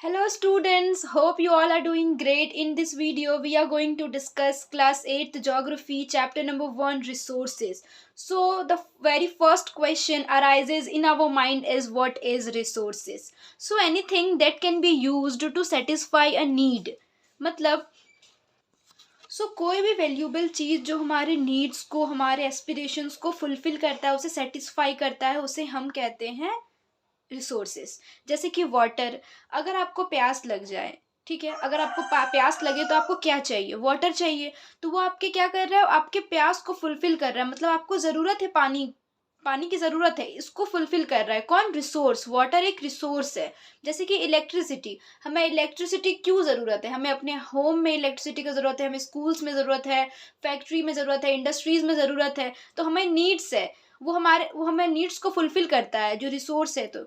Hello students, hope you all are doing great. In this video, we are going to discuss class 8th geography chapter number 1 resources. So the very first question arises in our mind is what is resources? So anything that can be used to satisfy a need. मतलब कोई भी valuable चीज़ जो हमारे needs को हमारे aspirations को fulfil करता है उसे सेटिस्फाई करता है उसे हम कहते हैं रिसोर्सेस। जैसे कि वाटर, अगर आपको प्यास लग जाए, ठीक है, अगर आपको प्यास लगे तो आपको क्या चाहिए, वाटर चाहिए। तो वो आपके क्या कर रहा है, आपके प्यास को फुलफिल कर रहा है, मतलब आपको ज़रूरत है पानी, पानी की ज़रूरत है, इसको फुलफिल कर रहा है कौन, रिसोर्स। वाटर एक रिसोर्स है। जैसे कि इलेक्ट्रिसिटी, हमें इलेक्ट्रिसिटी क्यों ज़रूरत है, हमें अपने होम में इलेक्ट्रिसिटी की ज़रूरत है, हमें स्कूल्स में ज़रूरत है, फैक्ट्री में ज़रूरत है, इंडस्ट्रीज़ में ज़रूरत है, तो हमें नीड्स है। वो हमें नीड्स को फुलफिल करता है जो रिसोर्स है। तो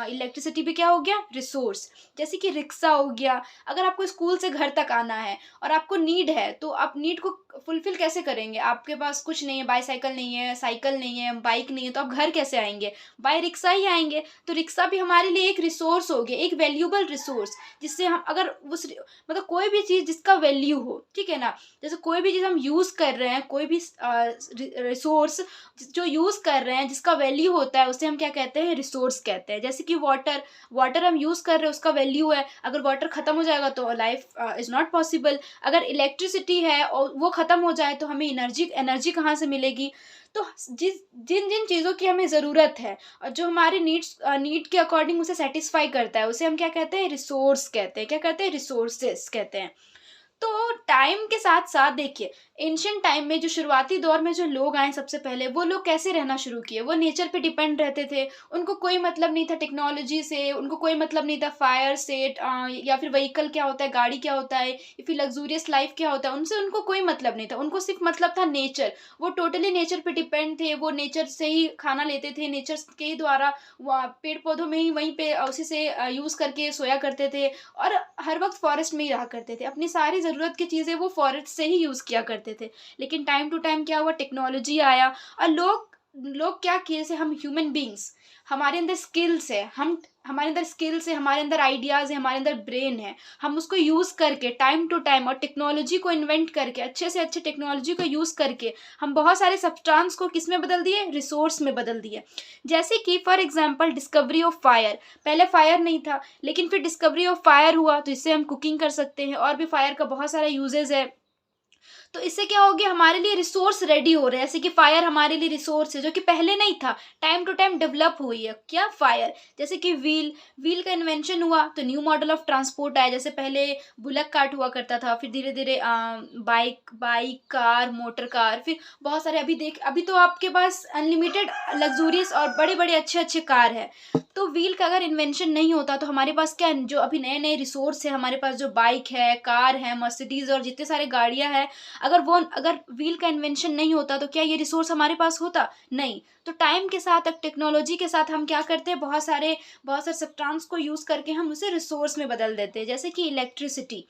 इलेक्ट्रिसिटी भी क्या हो गया, रिसोर्स। जैसे कि रिक्शा हो गया, अगर आपको स्कूल से घर तक आना है और आपको नीड है तो आप नीड को फुलफिल कैसे करेंगे, आपके पास कुछ नहीं है, बाईसाइकिल नहीं है, साइकिल नहीं है, बाइक नहीं है, तो आप घर कैसे आएंगे, बाय रिक्शा ही आएंगे। तो रिक्शा भी हमारे लिए एक रिसोर्स हो गया, एक वैल्यूबल रिसोर्स, जिससे हम अगर उस मतलब कोई भी चीज़ जिसका वैल्यू हो, ठीक है ना, जैसे कोई भी चीज़ हम यूज़ कर रहे हैं, कोई भी रिसोर्स जो यूज़ कर रहे हैं जिसका वैल्यू होता है उसे हम क्या कहते हैं, रिसोर्स कहते हैं। जैसे कि वाटर, वाटर हम यूज़ कर रहे हैं उसका वैल्यू है, अगर वाटर ख़त्म हो जाएगा तो लाइफ इज़ नॉट पॉसिबल। अगर इलेक्ट्रिसिटी है और वो ख़त्म हो जाए तो हमें एनर्जी एनर्जी कहाँ से मिलेगी। तो जिन जिन चीज़ों की हमें ज़रूरत है और जो हमारे नीड के अकॉर्डिंग उसे सेटिस्फाई करता है उसे हम क्या कहते हैं, रिसोर्स कहते हैं। क्या कहते हैं, रिसोर्सेस कहते हैं। तो टाइम के साथ साथ देखिए, एंशिएंट टाइम में जो शुरुआती दौर में जो लोग आए सबसे पहले, वो लोग कैसे रहना शुरू किए, वो नेचर पे डिपेंड रहते थे। उनको कोई मतलब नहीं था टेक्नोलॉजी से, उनको कोई मतलब नहीं था फायर से, या फिर व्हीकल क्या होता है, गाड़ी क्या होता है, या फिर लग्जूरियस लाइफ क्या होता है, उनसे उनको कोई मतलब नहीं था। उनको सिर्फ मतलब था नेचर। वो टोटली नेचर पे डिपेंड थे, वो नेचर से ही खाना लेते थे, नेचर के ही द्वारा वहाँ पेड़ पौधों में ही वहीं पे उसी से यूज़ करके सोया करते थे। और हर वक़्त फ़ॉरेस्ट में ही रहा करते थे। अपनी सारी ज़रूरत की चीज़ें वो फ़ॉरेस्ट से ही यूज़ किया करते थे। लेकिन टाइम टू टाइम क्या हुआ, टेक्नोलॉजी आया और लोग लोग क्या किए, जैसे हम ह्यूमन बीइंग्स, हमारे अंदर स्किल्स है, हमारे अंदर स्किल्स है, हमारे अंदर आइडियाज़ है, हमारे अंदर ब्रेन है। हम उसको यूज़ करके टाइम टू टाइम और टेक्नोलॉजी को इन्वेंट करके, अच्छे से अच्छे टेक्नोलॉजी को यूज़ करके हम बहुत सारे सब्सटेंस को किस में बदल दिए, रिसोर्स में बदल दिए। जैसे कि for example discovery of fire. पहले फायर नहीं था, लेकिन फिर डिस्कवरी ऑफ फायर हुआ तो इससे हम कुकिंग कर सकते हैं, और भी फायर का बहुत सारा यूजेस है। तो इससे क्या हो गया, हमारे लिए रिसोर्स रेडी हो रहे हैं। जैसे कि फायर हमारे लिए रिसोर्स है जो कि पहले नहीं था, टाइम टू टाइम डेवलप हुई है क्या, फायर। जैसे कि व्हील का इन्वेंशन हुआ तो न्यू मॉडल ऑफ ट्रांसपोर्ट आया। जैसे पहले बुलक कार्ट हुआ करता था, फिर धीरे धीरे bike bike car, motor car, फिर बहुत सारे, अभी तो आपके पास अनलिमिटेड लग्जूरियस और बड़े बड़े अच्छे अच्छे कार है। तो व्हील का अगर इन्वेंशन नहीं होता तो हमारे पास क्या, जो अभी नए नए रिसोर्स है हमारे पास, जो बाइक है, कार है, मर्सिडीज और जितने सारे गाड़ियां हैं, अगर व्हील का इन्वेंशन नहीं होता तो क्या ये रिसोर्स हमारे पास होता, नहीं। तो टाइम के साथ, अब टेक्नोलॉजी के साथ हम क्या करते हैं, बहुत सारे सब्सटेंस को यूज करके हम उसे रिसोर्स में बदल देते हैं। जैसे कि इलेक्ट्रिसिटी,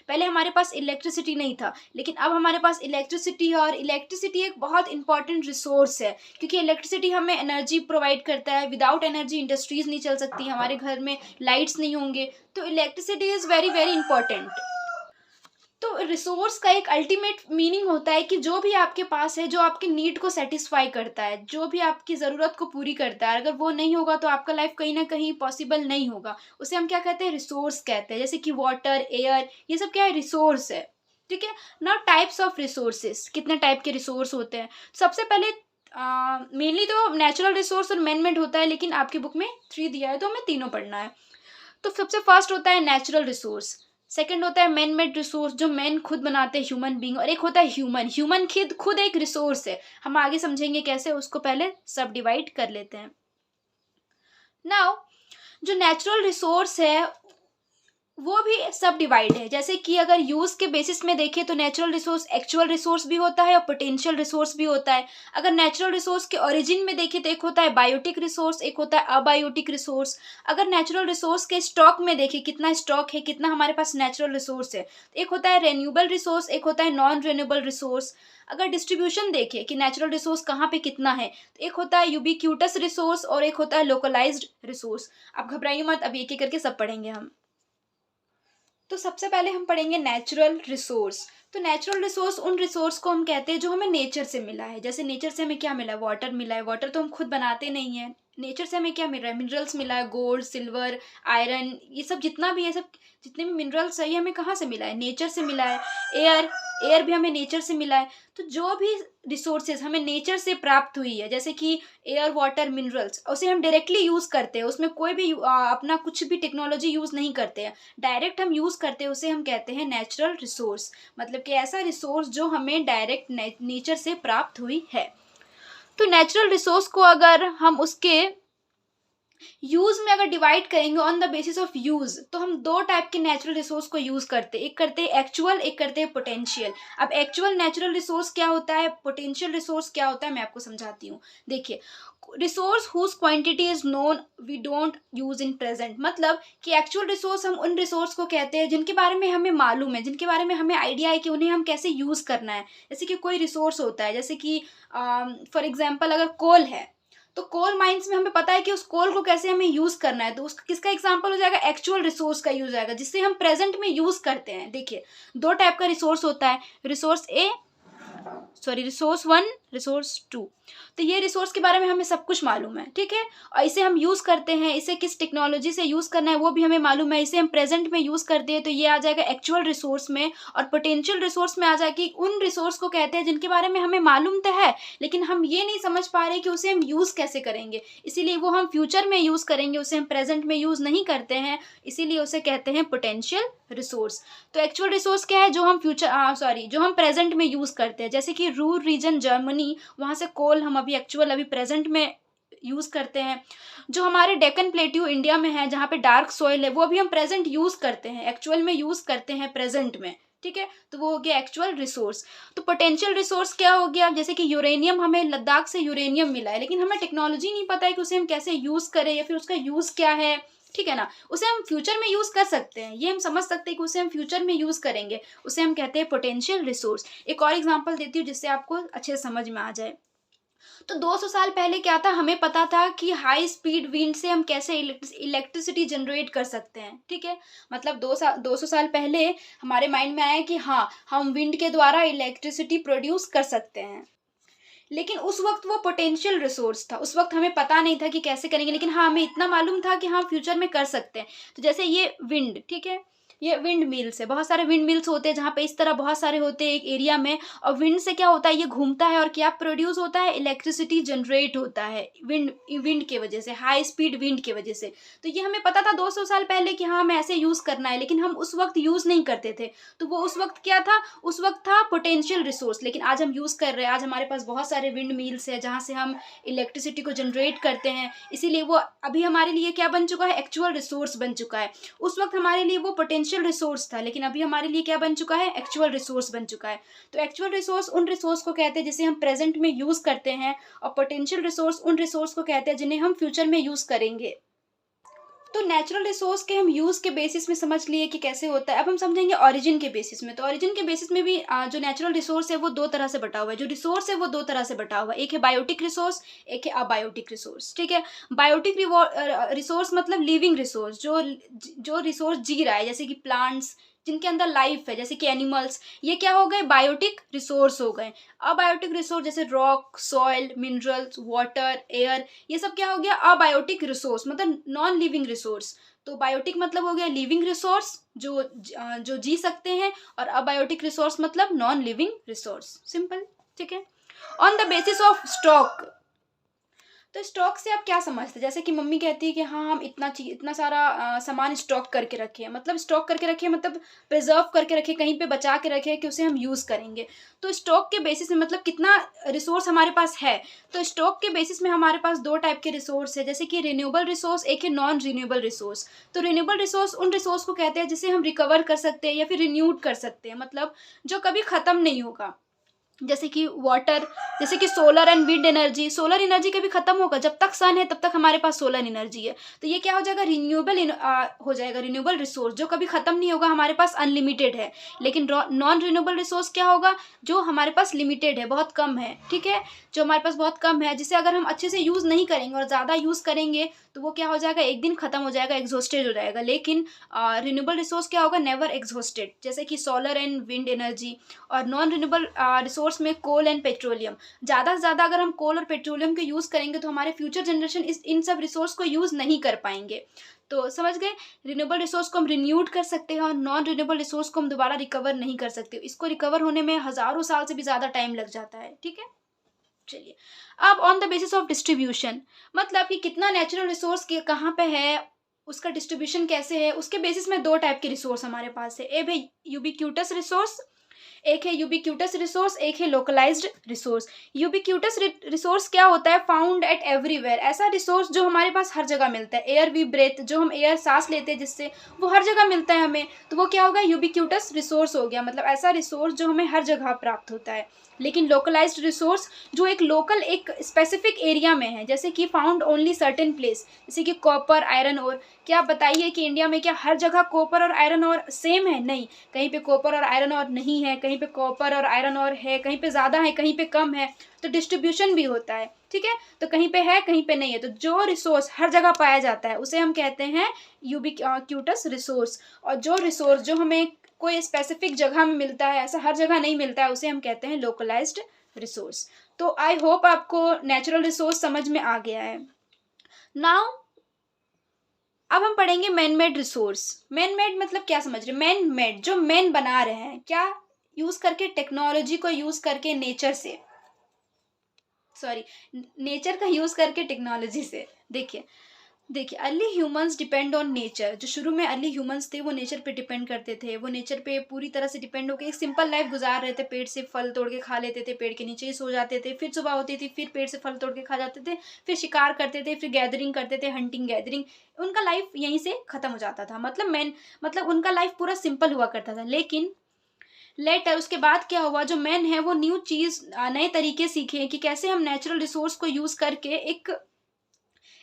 पहले हमारे पास इलेक्ट्रिसिटी नहीं था, लेकिन अब हमारे पास इलेक्ट्रिसिटी है, और इलेक्ट्रिसिटी एक बहुत इंपॉर्टेंट रिसोर्स है, क्योंकि इलेक्ट्रिसिटी हमें एनर्जी प्रोवाइड करता है। विदाउट एनर्जी इंडस्ट्रीज नहीं चल सकती, हमारे घर में लाइट्स नहीं होंगे। तो electricity is very very important. तो रिसोर्स का एक अल्टीमेट मीनिंग होता है कि जो भी आपके पास है, जो आपकी नीड को सेटिस्फाई करता है, जो भी आपकी ज़रूरत को पूरी करता है, अगर वो नहीं होगा तो आपका लाइफ कहीं ना कहीं पॉसिबल नहीं होगा। उसे हम क्या कहते हैं, रिसोर्स कहते हैं। जैसे कि वाटर, एयर, ये सब क्या है, रिसोर्स है। ठीक है। नाउ टाइप्स ऑफ रिसोर्सेज, कितने टाइप के रिसोर्स होते हैं। सबसे पहले मेनली तो नेचुरल रिसोर्स और मैन मेड होता है, लेकिन आपकी बुक में 3 दिया है तो हमें तीनों पढ़ना है। तो सबसे फर्स्ट होता है नेचुरल रिसोर्स, सेकंड होता है मैन मेड रिसोर्स जो मैन खुद बनाते हैं, ह्यूमन बीइंग, और एक होता है ह्यूमन, ह्यूमन खुद खुद एक रिसोर्स है। हम आगे समझेंगे कैसे, उसको पहले सब डिवाइड कर लेते हैं। नाउ जो नेचुरल रिसोर्स है वो भी सब डिवाइड है। जैसे कि अगर यूज़ के बेसिस में देखें तो नेचुरल रिसोर्स एक्चुअल रिसोर्स भी होता है और पोटेंशियल रिसोर्स भी होता है। अगर नेचुरल रिसोर्स के ओरिजिन में देखें तो एक होता है बायोटिक रिसोर्स, एक होता है अबायोटिक रिसोर्स। अगर नेचुरल रिसोर्स के स्टॉक में देखें, कितना स्टॉक है, कितना हमारे पास नेचुरल रिसोर्स है, तो एक होता है रेन्यूएबल रिसोर्स, एक होता है नॉन रेन्यूएबल रिसोर्स। अगर डिस्ट्रीब्यूशन देखें कि नेचुरल रिसोर्स कहाँ पे कितना है, तो एक होता है यूबिक्यूटस रिसोर्स और एक होता है लोकलाइज्ड रिसोर्स। आप घबराइए मत, अब एक एक करके सब पढ़ेंगे हम। तो सबसे पहले हम पढ़ेंगे नेचुरल रिसोर्स। तो नेचुरल रिसोर्स उन रिसोर्स को हम कहते हैं जो हमें नेचर से मिला है। जैसे नेचर से हमें क्या मिला है, वाटर मिला है। वाटर तो हम खुद बनाते नहीं हैं। नेचर से हमें क्या मिल रहा है, मिनरल्स मिला है, गोल्ड, सिल्वर, आयरन, ये सब जितना भी है, सब जितने भी मिनरल्स है ये हमें कहाँ से मिला है, नेचर से मिला है। एयर, एयर भी हमें नेचर से मिला है। तो जो भी रिसोर्सेज हमें नेचर से प्राप्त हुई है, जैसे कि एयर, वाटर, मिनरल्स, उसे हम डायरेक्टली यूज़ करते हैं, उसमें कोई भी अपना कुछ भी टेक्नोलॉजी यूज़ नहीं करते हैं, डायरेक्ट हम यूज़ करते हैं, उसे हम कहते हैं नेचुरल रिसोर्स। मतलब कि ऐसा रिसोर्स जो हमें डायरेक्ट नेचर से प्राप्त हुई है। तो नेचुरल रिसोर्स को अगर हम उसके यूज में अगर डिवाइड करेंगे on the basis of use, तो हम दो टाइप के नेचुरल रिसोर्स को यूज करते हैं। एक करते हैं एक्चुअल, एक करते हैं पोटेंशियल। अब एक्चुअल नेचुरल रिसोर्स क्या होता है, पोटेंशियल रिसोर्स क्या होता है, मैं आपको समझाती हूँ। देखिए, resource whose quantity is known we don't use in present. मतलब कि एक्चुअल रिसोर्स हम उन रिसोर्स को कहते हैं जिनके बारे में हमें मालूम है, जिनके बारे में हमें आइडिया है कि उन्हें हम कैसे यूज करना है। जैसे कि कोई रिसोर्स होता है, जैसे कि फॉर एग्जाम्पल अगर कोल है, तो कोल माइंस में हमें पता है कि उस कोल को कैसे हमें यूज करना है। तो उस किसका एग्जांपल हो जाएगा, एक्चुअल रिसोर्स का यूज आएगा, जिससे हम प्रेजेंट में यूज करते हैं। देखिए, दो टाइप का रिसोर्स होता है, resource A, sorry resource one, resource two. तो ये रिसोर्स के बारे में हमें सब कुछ मालूम है, ठीक है। और इसे हम यूज़ करते हैं, इसे किस टेक्नोलॉजी से यूज़ करना है वो भी हमें मालूम है, इसे हम प्रेजेंट में यूज़ करते हैं, तो ये आ जाएगा एक्चुअल रिसोर्स में। और पोटेंशियल रिसोर्स में आ जाएगा कि उन रिसोर्स को कहते हैं जिनके बारे में हमें मालूम तो है, लेकिन हम ये नहीं समझ पा रहे कि उसे हम यूज़ कैसे करेंगे, इसीलिए वो हम फ्यूचर में यूज़ करेंगे, उसे हम प्रेजेंट में यूज़ नहीं करते हैं, इसीलिए उसे कहते हैं पोटेंशियल रिसोर्स। तो एक्चुअल रिसोर्स क्या है, जो हम जो हम प्रेजेंट में यूज़ करते हैं। जैसे कि रूर रीजन जर्मनी, वहाँ से कोल हम अभी एक्चुअल अभी प्रेजेंट में यूज़ करते हैं। जो हमारे डेक्कन प्लेट्यू इंडिया में है, जहाँ पे डार्क सॉइल है, वो अभी हम प्रेजेंट यूज़ करते हैं, एक्चुअल में यूज़ करते हैं प्रेजेंट में, ठीक है। तो वो हो गया एक्चुअल रिसोर्स। तो पोटेंशियल रिसोर्स क्या हो गया, जैसे कि यूरेनियम, हमें लद्दाख से यूरेनियम मिला है, लेकिन हमें टेक्नोलॉजी नहीं पता है कि उसे हम कैसे यूज़ करें या फिर उसका यूज़ क्या है, ठीक है ना। उसे हम फ्यूचर में यूज़ कर सकते हैं, ये हम समझ सकते हैं कि उसे हम फ्यूचर में यूज़ करेंगे, उसे हम कहते हैं पोटेंशियल रिसोर्स। एक और एग्जांपल देती हूँ जिससे आपको अच्छे समझ में आ जाए। तो 200 साल पहले क्या था, हमें पता था कि हाई स्पीड विंड से हम कैसे इलेक्ट्रिसिटी जनरेट कर सकते हैं, ठीक है। मतलब 200 साल पहले हमारे माइंड में आया कि हाँ, हम विंड के द्वारा इलेक्ट्रिसिटी प्रोड्यूस कर सकते हैं। लेकिन उस वक्त वो पोटेंशियल रिसोर्स था, उस वक्त हमें पता नहीं था कि कैसे करेंगे, लेकिन हाँ, हमें इतना मालूम था कि हाँ, फ्यूचर में कर सकते हैं। तो जैसे ये विंड, ठीक है, ये विंड मिल्स है, बहुत सारे विंड मिल्स होते हैं जहाँ पे इस तरह बहुत सारे होते हैं एक एरिया में। और विंड से क्या होता है, ये घूमता है और क्या प्रोड्यूस होता है, इलेक्ट्रिसिटी जनरेट होता है विंड विंड के वजह से, हाई स्पीड विंड के वजह से। तो ये हमें पता था 200 साल पहले कि हाँ, हमें ऐसे यूज़ करना है, लेकिन हम उस वक्त यूज़ नहीं करते थे। तो वो उस वक्त क्या था, उस वक्त था पोटेंशियल रिसोर्स। लेकिन आज हम यूज़ कर रहे हैं, आज हमारे पास बहुत सारे विंड मिल्स है जहाँ से हम इलेक्ट्रिसिटी को जनरेट करते हैं, इसीलिए वो अभी हमारे लिए क्या बन चुका है, एक्चुअल रिसोर्स बन चुका है। उस वक्त हमारे लिए वो पोटेंशियल रिसोर्स था, लेकिन अभी हमारे लिए क्या बन चुका है, एक्चुअल रिसोर्स बन चुका है। तो एक्चुअल रिसोर्स उन रिसोर्स को कहते हैं जिसे हम प्रेजेंट में यूज करते हैं, और पोटेंशियल रिसोर्स उन रिसोर्स को कहते हैं जिन्हें हम फ्यूचर में यूज करेंगे। तो नेचुरल रिसोर्स के हम यूज़ के बेसिस में समझ लिए कि कैसे होता है। अब हम समझेंगे ओरिजिन के बेसिस में। तो ओरिजिन के बेसिस में भी जो नेचुरल रिसोर्स है वो दो तरह से बटा हुआ है, जो रिसोर्स है वो दो तरह से बटा हुआ है, एक है बायोटिक रिसोर्स, एक है अबायोटिक रिसोर्स, ठीक है। बायोटिक रिसोर्स मतलब लिविंग रिसोर्स, जो रिसोर्स जी रहा है, जैसे कि प्लांट्स जिनके अंदर लाइफ है, जैसे कि एनिमल्स, ये क्या हो गए, बायोटिक रिसोर्स हो गए। अबायोटिक रिसोर्स जैसे rock, soil, minerals, water, air, ये सब क्या हो गया, अबायोटिक रिसोर्स, मतलब नॉन लिविंग रिसोर्स। तो बायोटिक मतलब हो गया लिविंग रिसोर्स, जो जी सकते हैं, और अबायोटिक रिसोर्स मतलब नॉन लिविंग रिसोर्स, सिंपल, ठीक है। On the basis of stock, तो स्टॉक से आप क्या समझते हैं, जैसे कि मम्मी कहती है कि हाँ, हम इतना सारा सामान स्टॉक करके रखें, मतलब स्टॉक करके रखें मतलब प्रिजर्व करके रखें, कहीं पे बचा के रखें कि उसे हम यूज़ करेंगे। तो स्टॉक के बेसिस में मतलब कितना रिसोर्स हमारे पास है। तो स्टॉक के बेसिस में हमारे पास दो टाइप के रिसोर्स है, जैसे कि रिन्यूएबल रिसोर्स, एक है नॉन रिन्यूएबल रिसोर्स। तो रिन्यूएबल रिसोर्स उन रिसोर्स को कहते हैं जिसे हम रिकवर कर सकते हैं या फिर रिन्यूड कर सकते हैं, मतलब जो कभी ख़त्म नहीं होगा, जैसे कि वाटर, जैसे कि solar and wind energy. Solar energy कभी खत्म होगा, जब तक सन है तब तक हमारे पास सोलर एनर्जी है। तो ये क्या हो जाएगा, रिन्यूएबल हो जाएगा, रिन्यूएबल रिसोर्स जो कभी खत्म नहीं होगा, हमारे पास अनलिमिटेड है। लेकिन नॉन रिन्यूएबल रिसोर्स क्या होगा, जो हमारे पास लिमिटेड है, बहुत कम है, ठीक है, जो हमारे पास बहुत कम है, जिसे अगर हम अच्छे से यूज़ नहीं करेंगे और ज़्यादा यूज़ करेंगे तो वो क्या हो जाएगा, एक दिन खत्म हो जाएगा, एग्जॉस्टेड हो जाएगा। लेकिन रिन्यूएबल रिसोर्स क्या होगा, नेवर एग्जॉस्टेड, जैसे कि सोलर एंड विंड एनर्जी। और नॉन रिन्यूएबल रिसोर्स में कोल एंड पेट्रोलियम। ज़्यादा से ज़्यादा अगर हम कोल और पेट्रोलियम का यूज़ करेंगे तो हमारे फ्यूचर जनरेशन इन सब रिसोर्स को यूज़ नहीं कर पाएंगे। तो समझ गए, रिन्यूएबल रिसोर्स को हम रिन्यूड कर सकते हैं और नॉन रिन्यूएबल रिसोर्स को हम दोबारा रिकवर नहीं कर सकते। इसको रिकवर होने में हज़ारों साल से भी ज़्यादा टाइम लग जाता है, ठीक है। चलिए, अब on the basis of distribution, मतलब कि कितना नेचुरल रिसोर्स के कहाँ पे है, उसका डिस्ट्रीब्यूशन कैसे है, उसके बेसिस में दो टाइप के रिसोर्स हमारे पास है। एक है यूबिक्यूटस रिसोर्स, एक है यूबिक्यूटस रिसोर्स, एक है लोकलाइज्ड रिसोर्स। यूबिक्यूटस रिसोर्स क्या होता है, फाउंड एट एवरीवेयर, ऐसा रिसोर्स जो हमारे पास हर जगह मिलता है। एयर वी ब्रेथ, जो हम एयर सांस लेते हैं जिससे, वो हर जगह मिलता है हमें, तो वो क्या होगा, यूबिक्यूटस रिसोर्स हो गया, मतलब ऐसा रिसोर्स जो हमें हर जगह प्राप्त होता है। लेकिन लोकलाइज्ड रिसोर्स जो एक लोकल, एक स्पेसिफिक एरिया में है, जैसे कि फाउंड ओनली सर्टेन प्लेस, जैसे कि कॉपर, आयरन और। क्या आप बताइए कि इंडिया में क्या हर जगह कॉपर और आयरन और सेम है, नहीं, कहीं पे कॉपर और आयरन और नहीं है, कहीं पे कॉपर और आयरन और है, कहीं पे ज़्यादा है, कहीं पे कम है, तो डिस्ट्रीब्यूशन भी होता है, ठीक है। तो कहीं पे है, कहीं पे नहीं है, तो जो रिसोर्स हर जगह पाया जाता है उसे हम कहते हैं यूबिक्यूटस रिसोर्स। और जो रिसोर्स जो हमें कोई स्पेसिफिक जगह में मिलता है, ऐसा हर जगह नहीं मिलता है, उसे हम कहते हैं लोकलाइज्ड रिसोर्स। तो आई होप आपको नेचुरल रिसोर्स समझ में आ गया है। नाउ अब हम पढ़ेंगे man made resource. Man made मतलब क्या समझ रहे, मैन मेड जो मैन बना रहे हैं, क्या यूज करके, टेक्नोलॉजी को यूज करके, नेचर से, सॉरी, नेचर का यूज करके टेक्नोलॉजी से। देखिए, देखिए, early humans depend on nature. जो शुरू में अर्ली ह्यूमंस थे वो नेचर पे डिपेंड करते थे, वो नेचर पे पूरी तरह से डिपेंड होकर एक सिंपल लाइफ गुजार रहे थे। पेड़ से फल तोड़ के खा लेते थे, पेड़ के नीचे ही सो जाते थे, फिर सुबह होती थी, फिर पेड़ से फल तोड़ के खा जाते थे, फिर शिकार करते थे, फिर गैदरिंग करते थे, हंटिंग गैदरिंग। उनका लाइफ यहीं से खत्म हो जाता था, मतलब मैन, मतलब उनका लाइफ पूरा सिंपल हुआ करता था। लेकिन लेटर उसके बाद क्या हुआ, जो मैन है वो न्यू चीज, नए तरीके सीखे कि कैसे हम नेचुरल रिसोर्स को यूज करके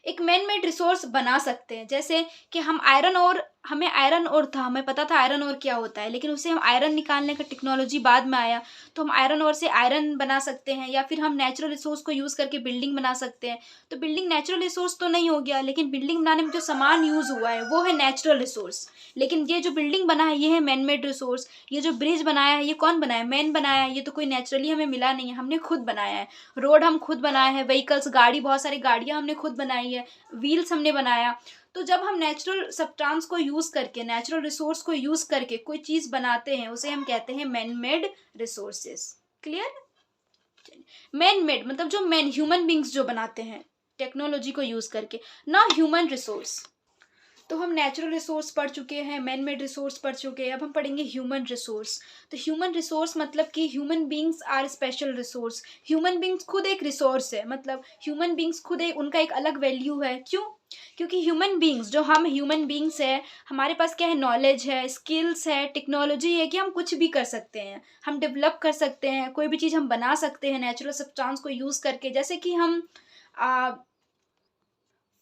एक मैन मेड रिसोर्स बना सकते हैं। जैसे कि हम आयरन और, हमें आयरन और था, हमें पता था आयरन और क्या होता है, लेकिन उससे हम आयरन निकालने का टेक्नोलॉजी बाद में आया, तो हम आयरन और से आयरन बना सकते हैं, या फिर हम नेचुरल रिसोर्स को यूज़ करके बिल्डिंग बना सकते हैं। तो बिल्डिंग नेचुरल रिसोर्स तो नहीं हो गया, लेकिन बिल्डिंग बनाने में जो सामान यूज़ हुआ है वो है नेचुरल रिसोर्स। लेकिन ये जो बिल्डिंग बना है ये है मैन मेड रिसोर्स। ये जो ब्रिज बनाया है ये कौन बनाया है, मैन बनाया है, ये तो कोई नेचुरली हमें मिला नहीं है, हमने खुद बनाया है। रोड हम खुद बनाए हैं, व्हीकल्स, गाड़ी, बहुत सारी गाड़ियाँ हमने खुद बनाई है, व्हील्स हमने बनाया। तो जब हम नेचुरल सब्सटेंस को यूज़ करके, नेचुरल रिसोर्स को यूज़ करके कोई चीज़ बनाते हैं उसे हम कहते हैं man made resources. Clear. Man made मतलब जो मैन, ह्यूमन बींग्स जो बनाते हैं टेक्नोलॉजी को यूज़ करके, ना ह्यूमन रिसोर्स। तो हम नेचुरल रिसोर्स पढ़ चुके हैं, मैन मेड रिसोर्स पढ़ चुके हैं, अब हम पढ़ेंगे ह्यूमन रिसोर्स। तो ह्यूमन रिसोर्स मतलब कि human beings are special resource. Human beings खुद एक रिसोर्स है, मतलब ह्यूमन बींग्स खुद एक, उनका एक अलग वैल्यू है। क्यों? क्योंकि ह्यूमन बींग्स, जो हम ह्यूमन बींग्स है, हमारे पास क्या है, नॉलेज है, स्किल्स है, टेक्नोलॉजी है, कि हम कुछ भी कर सकते हैं, हम डेवलप कर सकते हैं, कोई भी चीज़ हम बना सकते हैं नेचुरल सब्सटेंस को यूज़ करके। जैसे कि हम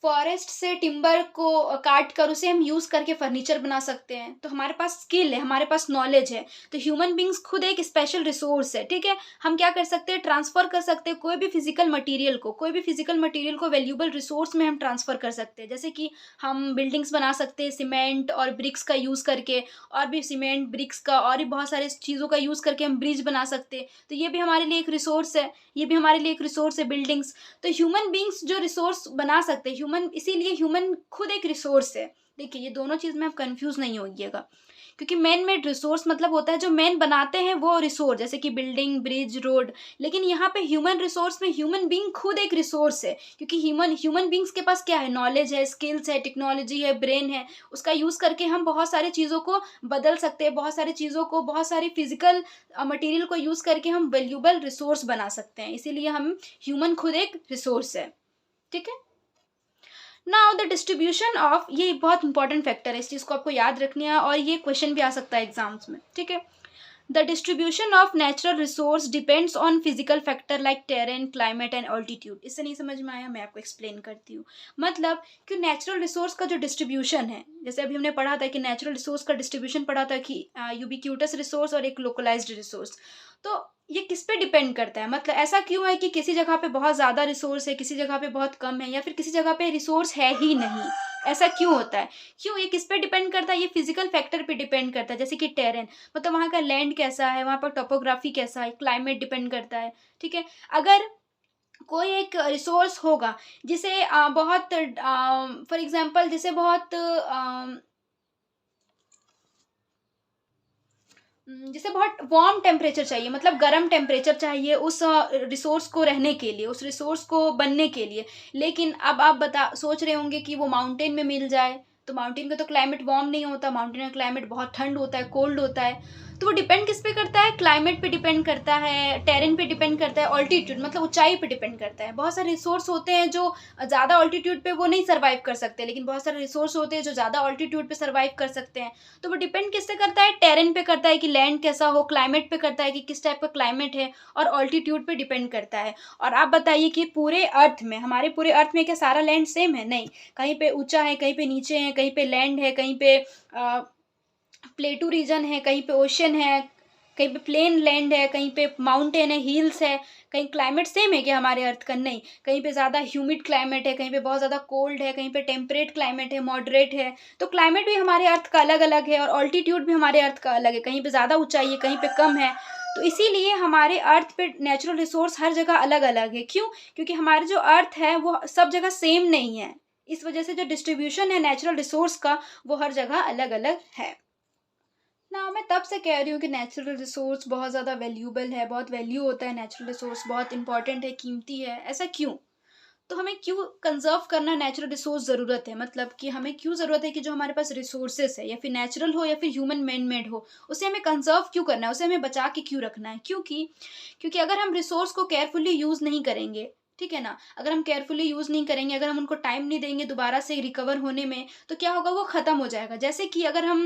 फॉरेस्ट से टिम्बर को काट कर उसे हम यूज़ करके फर्नीचर बना सकते हैं। तो हमारे पास स्किल है, हमारे पास नॉलेज है। तो ह्यूमन बींग्स खुद एक स्पेशल रिसोर्स है, ठीक है। हम क्या कर सकते हैं, ट्रांसफ़र कर सकते हैं कोई भी फिजिकल मटेरियल को, कोई भी फिजिकल मटेरियल को वैल्यूबल रिसोर्स में हम ट्रांसफ़र कर सकते हैं। जैसे कि हम बिल्डिंग्स बना सकते हैं सीमेंट और ब्रिक्स का यूज़ करके, और भी सीमेंट, ब्रिक्स का और भी बहुत सारे चीज़ों का यूज़ करके हम ब्रिज बना सकते हैं। तो ये भी हमारे लिए एक रिसोर्स है, ये भी हमारे लिए एक रिसोर्स है, बिल्डिंग्स। तो ह्यूमन बींग्स जो रिसोर्स बना सकते हैं, ह्यूमन, इसीलिए ह्यूमन खुद एक रिसोर्स है। देखिए, ये दोनों चीज़ में आप कंफ्यूज नहीं होइएगा, क्योंकि मैन मेड रिसोर्स मतलब होता है जो मैन बनाते हैं वो रिसोर्स, जैसे कि बिल्डिंग, ब्रिज, रोड। लेकिन यहाँ पे ह्यूमन रिसोर्स में ह्यूमन बींग खुद एक रिसोर्स है, क्योंकि ह्यूमन बींग्स के पास क्या है, नॉलेज है, स्किल्स है, टेक्नोलॉजी है, ब्रेन है। उसका यूज़ करके हम बहुत सारी चीज़ों को बदल सकते हैं, बहुत सारी चीज़ों को, बहुत सारी फिजिकल मटेरियल को यूज़ करके हम वैल्यूबल रिसोर्स बना सकते हैं। इसीलिए हम, ह्यूमन खुद एक रिसोर्स है, ठीक है। नाउ द डिस्ट्रीब्यूशन ऑफ, ये बहुत इंपॉर्टेंट फैक्टर है, इस चीज़ को आपको याद रखनी है, और ये क्वेश्चन भी आ सकता है एग्जाम्स में, ठीक है। The distribution of natural resource depends on physical factor like terrain, climate and altitude. इससे नहीं समझ में आया, मैं आपको एक्सप्लेन करती हूँ। मतलब कि नेचुरल रिसोर्स का जो डिस्ट्रीब्यूशन है, जैसे अभी हमने पढ़ा था कि नेचुरल रिसोर्स का डिस्ट्रीब्यूशन पढ़ा था कि यूबिक्यूटस रिसोर्स और एक लोकलाइज्ड रिसोर्स। तो ये किस पे डिपेंड करता है, मतलब ऐसा क्यों है कि किसी जगह पे बहुत ज़्यादा रिसोर्स है, किसी जगह पे बहुत कम है, या फिर किसी जगह पे रिसोर्स है ही नहीं, ऐसा क्यों होता है? क्यों, ये किस पे डिपेंड करता है? ये फिजिकल फैक्टर पे डिपेंड करता है। जैसे कि टेरेन, मतलब वहाँ का लैंड कैसा है, वहाँ पर टोपोग्राफी कैसा है, क्लाइमेट डिपेंड करता है। ठीक है, अगर कोई एक रिसोर्स होगा जिसे बहुत फॉर एग्जांपल जिसे बहुत जिसे बहुत वार्म टेम्परेचर चाहिए, मतलब गर्म टेम्परेचर चाहिए उस रिसोर्स को रहने के लिए, उस रिसोर्स को बनने के लिए। लेकिन अब आप बता सोच रहे होंगे कि वो माउंटेन में मिल जाए, तो माउंटेन का तो क्लाइमेट वार्म नहीं होता, माउंटेन का क्लाइमेट बहुत ठंड होता है, कोल्ड होता है। तो वो डिपेंड किस पे करता है? क्लाइमेट पे डिपेंड करता है, टेरेन पे डिपेंड करता है, ऑल्टीट्यूड मतलब ऊंचाई पे डिपेंड करता है। बहुत सारे रिसोर्स होते हैं जो ज़्यादा ऑल्टीट्यूड पे वो नहीं सर्वाइव कर सकते, लेकिन बहुत सारे रिसोर्स होते हैं जो ज़्यादा ऑल्टीट्यूड पे सर्वाइव कर सकते हैं। तो वो डिपेंड किससे करता है? टेरेन पे करता है कि लैंड कैसा हो, क्लाइमेट पे करता है कि किस टाइप का क्लाइमेट है, और ऑल्टीट्यूड पे डिपेंड करता है। और आप बताइए कि पूरे अर्थ में, हमारे पूरे अर्थ में क्या सारा लैंड सेम है? नहीं, कहीं पे ऊंचा है, कहीं पे नीचे है, कहीं पे लैंड है, कहीं पे प्लेटू रीजन है, कहीं पे ओशन है, कहीं पे प्लेन लैंड है, कहीं पे माउंटेन है, हिल्स है। कहीं क्लाइमेट सेम है क्या हमारे अर्थ का? नहीं, कहीं पे ज़्यादा ह्यूमिड क्लाइमेट है, कहीं पे बहुत ज़्यादा कोल्ड है, कहीं पे टेम्परेट क्लाइमेट है, मॉडरेट है। तो क्लाइमेट भी हमारे अर्थ का अलग अलग है, और ऑल्टीट्यूड भी हमारे अर्थ का अलग है, कहीं पे ज़्यादा ऊंचाई है, कहीं पे कम है। तो इसीलिए हमारे अर्थ पे नेचुरल रिसोर्स हर जगह अलग अलग है। क्यों? क्योंकि हमारे जो अर्थ है वो सब जगह सेम नहीं है। इस वजह से जो डिस्ट्रीब्यूशन है नेचुरल रिसोर्स का, वो हर जगह अलग अलग है ना। मैं तब से कह रही हूँ कि नेचुरल रिसोर्स बहुत ज़्यादा वैल्यूबल है, बहुत वैल्यू होता है नेचुरल रिसोर्स, बहुत इंपॉर्टेंट है, कीमती है। ऐसा क्यों? तो हमें क्यों कंजर्व करना नेचुरल रिसोर्स ज़रूरत है, मतलब कि हमें क्यों ज़रूरत है कि जो हमारे पास रिसोर्सेस है, या फिर नेचुरल हो या फिर ह्यूमन मैन मेड हो, उसे हमें कंजर्व क्यों करना है, उसे हमें बचा के क्यों रखना है? क्योंकि अगर हम रिसोर्स को केयरफुली यूज़ नहीं करेंगे, ठीक है ना, अगर हम केयरफुली यूज़ नहीं करेंगे, अगर हम उनको टाइम नहीं देंगे दोबारा से रिकवर होने में, तो क्या होगा? वो ख़त्म हो जाएगा। जैसे कि अगर हम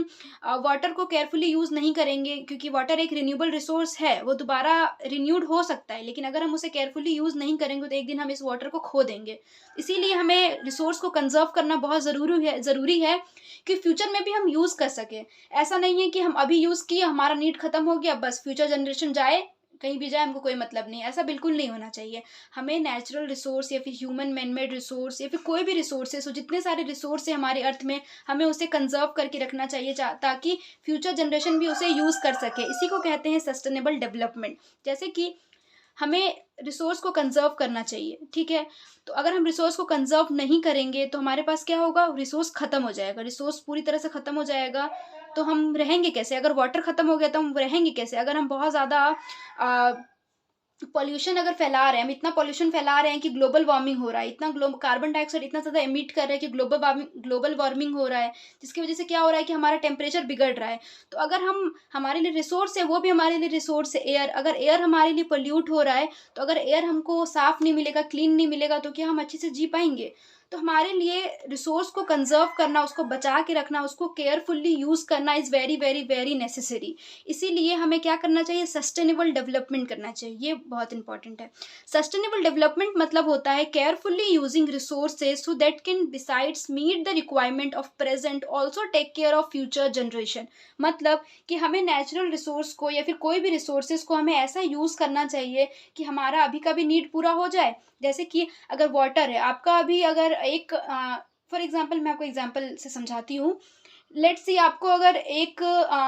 वाटर को केयरफुली यूज़ नहीं करेंगे, क्योंकि वाटर एक रिन्यूएबल रिसोर्स है, वो दोबारा रिन्यूड हो सकता है, लेकिन अगर हम उसे केयरफुली यूज़ नहीं करेंगे तो एक दिन हम इस वाटर को खो देंगे। इसीलिए हमें रिसोर्स को कंजर्व करना बहुत ज़रूरी है कि फ्यूचर में भी हम यूज़ कर सकें। ऐसा नहीं है कि हम अभी यूज़ किए, हमारा नीड खत्म हो गया, बस फ्यूचर जनरेशन जाए, कहीं भी जाए, हमको कोई मतलब नहीं। ऐसा बिल्कुल नहीं होना चाहिए। हमें नेचुरल रिसोर्स या फिर ह्यूमन मैन मेड रिसोर्स या फिर कोई भी रिसोर्सेस हो, जितने सारे रिसोर्स है हमारे अर्थ में, हमें उसे कंजर्व करके रखना चाहिए, ताकि फ्यूचर जनरेशन भी उसे यूज़ कर सके। इसी को कहते हैं सस्टेनेबल डेवलपमेंट। जैसे कि हमें रिसोर्स को कंजर्व करना चाहिए, ठीक है? तो अगर हम रिसोर्स को कंजर्व नहीं करेंगे तो हमारे पास क्या होगा? रिसोर्स खत्म हो जाएगा, रिसोर्स पूरी तरह से खत्म हो जाएगा। तो हम रहेंगे कैसे? अगर वाटर खत्म हो गया तो हम रहेंगे कैसे? अगर हम बहुत ज़्यादा पॉल्यूशन अगर फैला रहे हैं, हम इतना पॉल्यूशन फैला रहे हैं कि ग्लोबल वार्मिंग हो रहा है, इतना कार्बन डाइऑक्साइड इतना ज़्यादा एमिट कर रहे हैं कि ग्लोबल वार्मिंग हो रहा है, जिसकी वजह से क्या हो रहा है कि हमारा टेम्परेचर बिगड़ रहा है। तो अगर हम, हमारे लिए रिसोर्स है, वो भी हमारे लिए रिसोर्स है एयर, अगर एयर हमारे लिए पोल्यूट हो रहा है, तो अगर एयर हमको साफ नहीं मिलेगा, क्लीन नहीं मिलेगा, तो क्या हम अच्छे से जी पाएंगे? तो हमारे लिए रिसोर्स को कंजर्व करना, उसको बचा के रखना, उसको केयरफुल्ली यूज़ करना is very very very necessary. इसीलिए हमें क्या करना चाहिए? सस्टेनेबल डेवलपमेंट करना चाहिए, ये बहुत इंपॉर्टेंट है। सस्टेनेबल डेवलपमेंट मतलब होता है carefully using resources so that can besides meet the requirement of present also take care of future generation. मतलब कि हमें नेचुरल रिसोर्स को या फिर कोई भी रिसोर्सेज को हमें ऐसा यूज़ करना चाहिए कि हमारा अभी का भी नीड पूरा हो जाए। जैसे कि अगर वाटर है आपका, अभी अगर एक फॉर एग्जांपल, मैं आपको एग्जांपल से समझाती हूँ। लेट्स सी, आपको अगर एक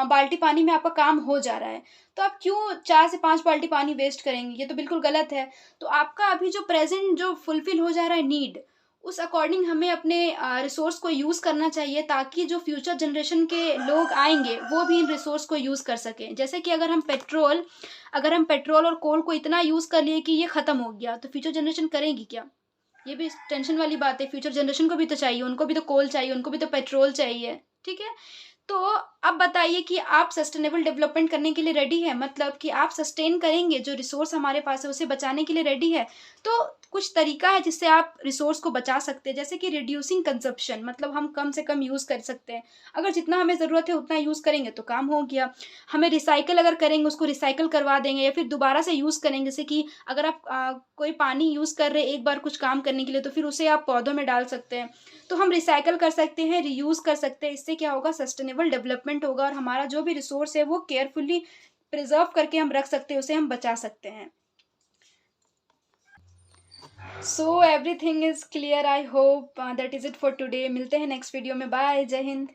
बाल्टी पानी में आपका काम हो जा रहा है, तो आप क्यों 4 से 5 बाल्टी पानी वेस्ट करेंगे? ये तो बिल्कुल गलत है। तो आपका अभी जो प्रेज़ेंट जो फुलफ़िल हो जा रहा है नीड, उस अकॉर्डिंग हमें अपने रिसोर्स को यूज़ करना चाहिए, ताकि जो फ्यूचर जनरेशन के लोग आएँगे, वो भी इन रिसोर्स को यूज़ कर सकें। जैसे कि अगर हम पेट्रोल और कोल को इतना यूज़ कर लिए कि ये ख़त्म हो गया, तो फ्यूचर जनरेशन करेगी क्या? ये भी टेंशन वाली बात है। फ्यूचर जनरेशन को भी तो चाहिए, उनको भी तो कोल चाहिए, उनको भी तो पेट्रोल चाहिए, ठीक है? तो अब बताइए कि आप सस्टेनेबल डेवलपमेंट करने के लिए रेडी है, मतलब कि आप सस्टेन करेंगे, जो रिसोर्स हमारे पास है उसे बचाने के लिए रेडी है। तो कुछ तरीका है जिससे आप रिसोर्स को बचा सकते हैं, जैसे कि रिड्यूसिंग कंजप्शन, मतलब हम कम से कम यूज़ कर सकते हैं। अगर जितना हमें ज़रूरत है उतना यूज़ करेंगे तो काम हो गया। हमें रिसाइकिल अगर करेंगे, उसको रिसाइकिल करवा देंगे या फिर दोबारा से यूज़ करेंगे, जैसे कि अगर आप कोई पानी यूज़ कर रहे हैं एक बार कुछ काम करने के लिए, तो फिर उसे आप पौधों में डाल सकते हैं। तो हम रिसाइकिल कर सकते हैं, रीयूज़ कर सकते हैं। इससे क्या होगा, सस्टेनेबल डेवलपमेंट होगा और हमारा जो भी रिसोर्स है वो केयरफुली प्रिज़र्व करके हम रख सकते हैं, उसे हम बचा सकते हैं। So everything is clear, I hope that is it for today. मिलते हैं नेक्स्ट वीडियो में। बाय, जय हिंद।